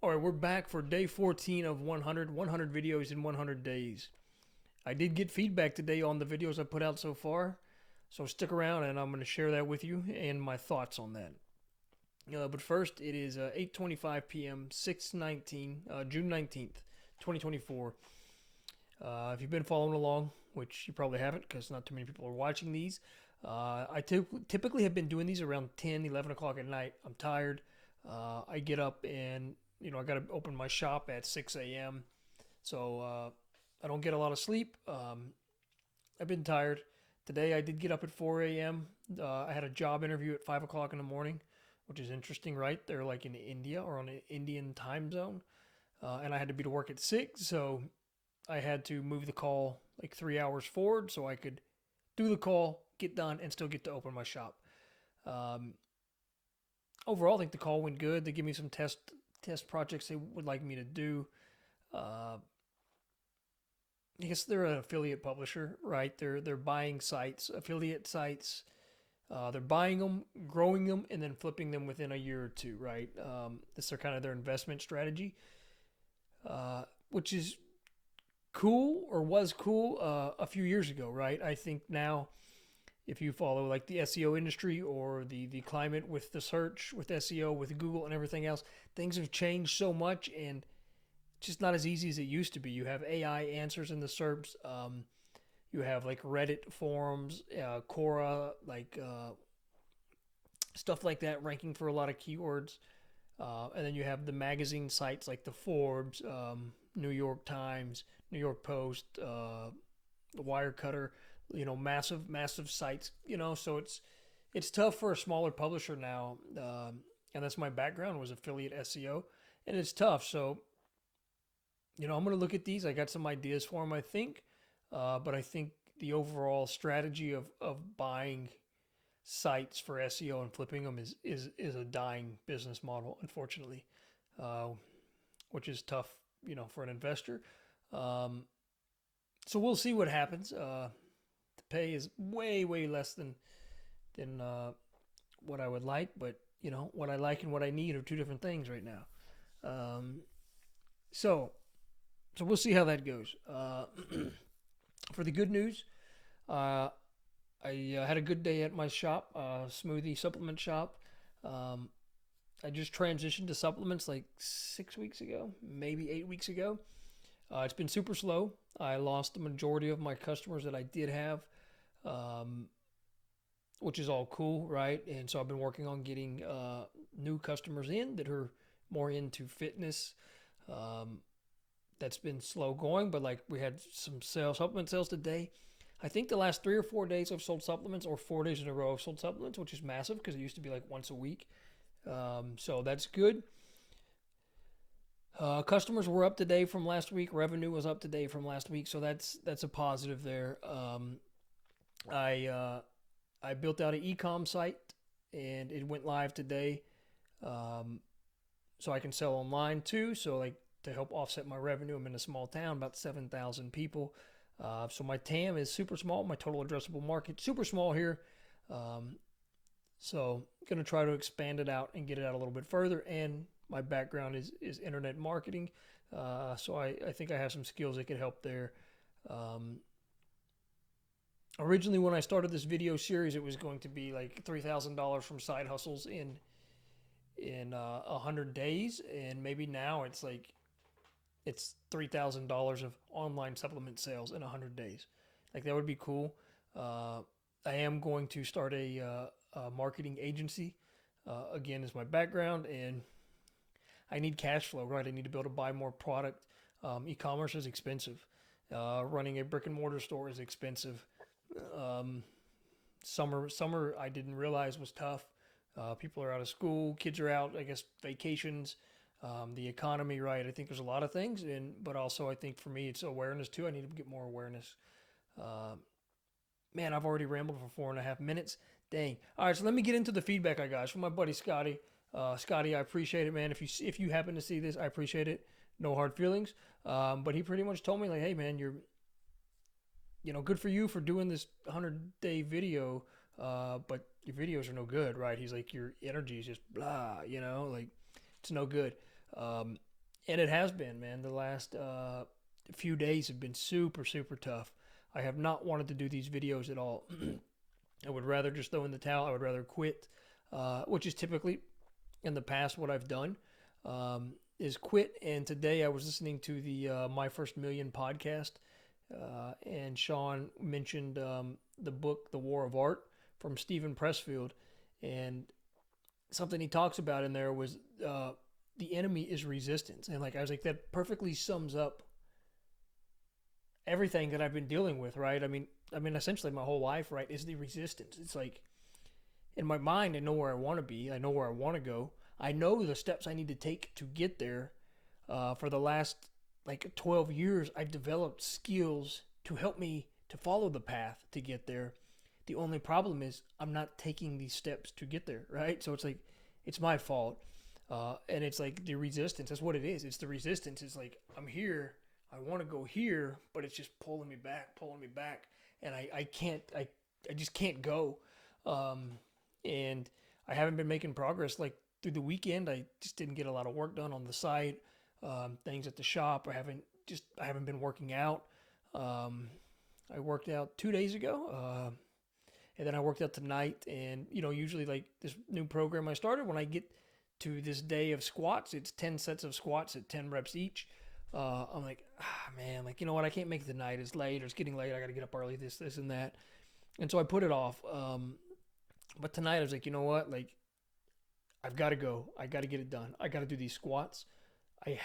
All right, we're back for day 14 of 100 videos in 100 days. I did get feedback today on the videos I put out so far, so stick around and I'm going to share that with you and my thoughts on that. But first, it is 8:25 p.m., 6/19, June 19th, 2024. If you've been following along, which you probably haven't because not too many people are watching these, I typically have been doing these around 10, 11 o'clock at night. I'm tired. I get up and I got to open my shop at 6 a.m. So I don't get a lot of sleep. I've been tired. Today I did get up at 4 a.m. I had a job interview at 5 o'clock in the morning, which is interesting, right? They're like in India or on an Indian time zone. And I had to be to work at 6. So I had to move the call like 3 hours forward so I could do the call, get done, and still get to open my shop. Um, Overall, I think the call went good. They give me some test projects they would like me to do. Uh, I guess they're an affiliate publisher, right? They're buying sites, affiliate sites. They're buying them, growing them, and then flipping them within a year or two, right? This is kind of their investment strategy, which is cool or was cool a few years ago, right? I think now, if you follow like the SEO industry or the climate with the search, with SEO, with Google and everything else, things have changed so much and just not as easy as it used to be. You have AI answers in the SERPs. You have like Reddit forums, Quora, like stuff like that, ranking for a lot of keywords. And then you have the magazine sites like the Forbes, New York Times, New York Post, the Wirecutter. Massive sites. So it's tough for a smaller publisher now. And that's my background was affiliate SEO, and it's tough. So I'm going to look at these. I got some ideas for them, I think. But I think the overall strategy of buying sites for SEO and flipping them is a dying business model, unfortunately, uh, which is tough, for an investor. Um, so we'll see what happens. The pay is way, way less than what I would like, but what I like and what I need are two different things right now. Um, so so we'll see how that goes. For the good news, uh, I had a good day at my shop, smoothie supplement shop. Um, I just transitioned to supplements like 6 weeks ago, maybe 8 weeks ago. It's been super slow. I lost the majority of my customers that I did have, um, which is all cool, right? And so I've been working on getting new customers in that are more into fitness. Um, that's been slow going, but like we had some supplement sales today. I think the last 3 or 4 days I've sold supplements, or 4 days in a row I've sold supplements, which is massive because it used to be like once a week. So that's good. Customers were up today from last week. Revenue was up today from last week, so that's a positive there. I I built out an e-com site and it went live today, um, so I can sell online too. So like to help offset my revenue, I'm in a small town, about 7,000 people. So my TAM is super small. My total addressable market super small here. Um, so gonna try to expand it out and get it out a little bit further. And my background is internet marketing, so I think I have some skills that could help there. Um, Originally, when I started this video series, it was going to be like $3,000 from side hustles in 100 days, and maybe now it's $3,000 of online supplement sales in 100 days. Like that would be cool. Uh, I am going to start a marketing agency. Again, is my background, and I need cash flow, right? I need to be able to buy more product. E-commerce is expensive. Running a brick and mortar store is expensive. Um, summer I didn't realize was tough. People are out of school, kids are out, I guess vacations, the economy, right? I think there's a lot of things, but also I think for me it's awareness too. I need to get more awareness. Uh, Man, I've already rambled for 4.5 minutes. Dang. All right, so let me get into the feedback I got from my buddy Scotty. Scotty, I appreciate it, man. If you happen to see this, I appreciate it. No hard feelings. But he pretty much told me like, hey, man, you're good for you for doing this 100-day video, but your videos are no good, right? He's like, your energy is just blah, like it's no good. Um, And it has been, man. The last few days have been super, super tough. I have not wanted to do these videos at all. I would rather just throw in the towel. I would rather quit, which is typically in the past what I've done, is quit. And today I was listening to the My First Million podcast, and Sean mentioned the book The War of Art from Stephen Pressfield, and something he talks about in there was the enemy is resistance. And like I was like, that perfectly sums up everything that I've been dealing with, right? I mean, essentially my whole life, right, is the resistance. It's like in my mind, I know where I want to be. I know where I want to go. I know the steps I need to take to get there. For the last like 12 years, I've developed skills to help me to follow the path to get there. The only problem is I'm not taking these steps to get there, right? So it's like, it's my fault. And it's like the resistance. That's what it is. It's the resistance. It's like, I'm here. I want to go here, but it's just pulling me back. And I can't, I just can't go. And I haven't been making progress. Like through the weekend, I just didn't get a lot of work done on the site, things at the shop. I haven't been working out. I worked out 2 days ago. And then I worked out tonight. And, usually like this new program I started, when I get to this day of squats, it's 10 sets of squats at 10 reps each. I'm like, man, like, you know what? I can't make it tonight. It's late, or it's getting late. I got to get up early, this, and that. And so I put it off. But tonight I was like, you know what? Like, I've got to go. I got to get it done. I got to do these squats. I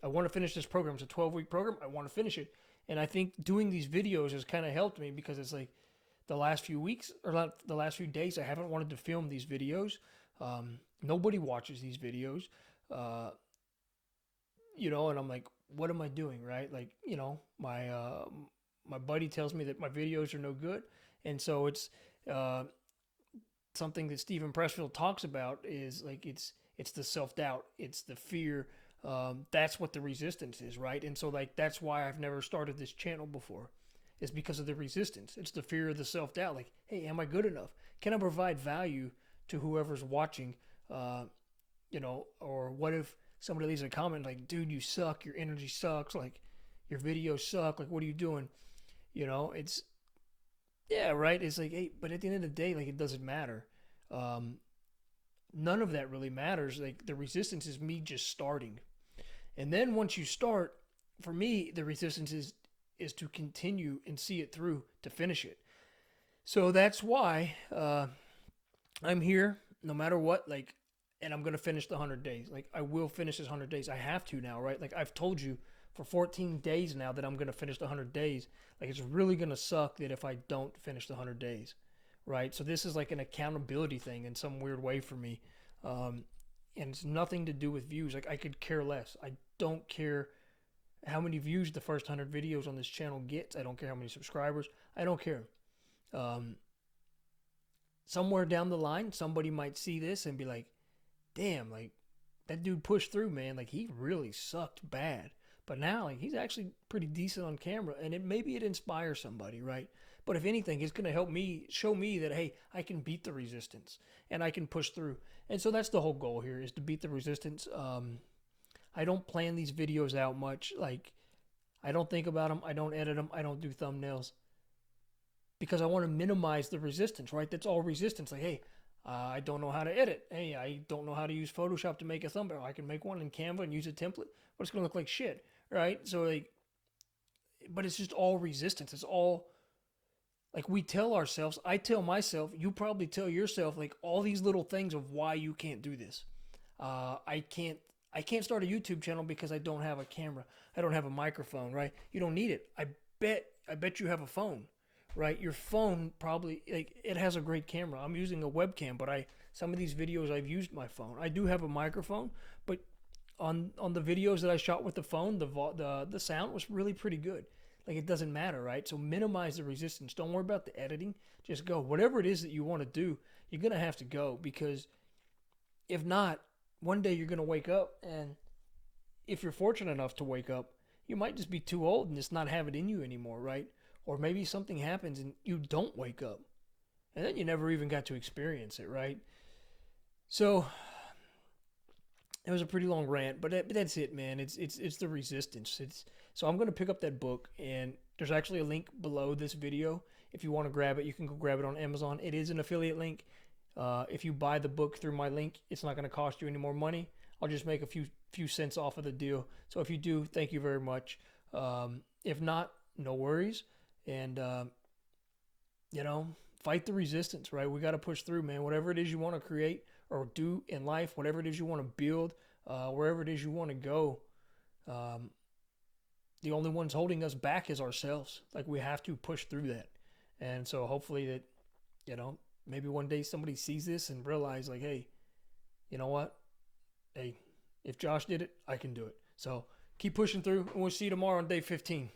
want to finish this program. It's a 12-week program. I want to finish it. And I think doing these videos has kind of helped me, because it's like the last few weeks, or not the last few days, I haven't wanted to film these videos. Nobody watches these videos, and I'm like, what am I doing, right? Like, my buddy tells me that my videos are no good. And so it's something that Stephen Pressfield talks about is like, it's the self-doubt, it's the fear. That's what the resistance is, right? And so like, that's why I've never started this channel before. It's because of the resistance. It's the fear of the self-doubt. Like, hey, am I good enough? Can I provide value to whoever's watching? Or what if somebody leaves a comment like, dude, you suck, your energy sucks, like your videos suck, like what are you doing? It's, yeah, right. It's like, hey, but at the end of the day, like, it doesn't matter. None of that really matters. Like, the resistance is me just starting. And then once you start, for me, the resistance is to continue and see it through to finish it. So that's why I'm here no matter what, like, and I'm going to finish the 100 days. Like, I will finish this 100 days. I have to now, right? Like, I've told you for 14 days now that I'm going to finish the 100 days. Like, it's really going to suck that if I don't finish the 100 days, right? So this is like an accountability thing in some weird way for me. And it's nothing to do with views. Like, I could care less. I don't care how many views the first 100 videos on this channel gets. I don't care how many subscribers. I don't care. Somewhere down the line, somebody might see this and be like, damn, like, that dude pushed through, man. Like, he really sucked bad. But now, like, he's actually pretty decent on camera, and maybe it inspires somebody, right? But if anything, it's going to help me, show me that, hey, I can beat the resistance, and I can push through. And so that's the whole goal here, is to beat the resistance. I don't plan these videos out much. Like, I don't think about them. I don't edit them. I don't do thumbnails, because I want to minimize the resistance, right? That's all resistance. Like, hey, I don't know how to edit. Hey, I don't know how to use Photoshop to make a thumbnail. I can make one in Canva and use a template, but it's going to look like shit, right? So, like, but it's just all resistance. It's all, like, we tell ourselves, I tell myself, you probably tell yourself, like, all these little things of why you can't do this. I can't start a YouTube channel because I don't have a camera. I don't have a microphone, right? You don't need it. I bet you have a phone, right? Your phone probably, like, it has a great camera. I'm using a webcam, but some of these videos I've used my phone. I do have a microphone, but on the videos that I shot with the phone, the sound was really pretty good. Like, it doesn't matter, right? So minimize the resistance. Don't worry about the editing. Just go. Whatever it is that you want to do, you're going to have to go, because if not, one day you're going to wake up, and if you're fortunate enough to wake up, you might just be too old and just not have it in you anymore, right? Or maybe something happens and you don't wake up, and then you never even got to experience it, right? So it was a pretty long rant, but that's it, man. It's the resistance. It's so I'm gonna pick up that book, and there's actually a link below this video. If you want to grab it, you can go grab it on Amazon. It is an affiliate link. If you buy the book through my link, it's not gonna cost you any more money. I'll just make a few cents off of the deal. So if you do, thank you very much. If not, no worries. And you know, fight the resistance, right? We got to push through, man. Whatever it is you want to create or do in life, whatever it is you want to build, wherever it is you want to go, um, the only ones holding us back is ourselves. Like we have to push through that. And so hopefully that, you know, maybe one day somebody sees this and realize like, hey, you know what? Hey, if Josh did it, I can do it. So keep pushing through, and we'll see you tomorrow on day 15.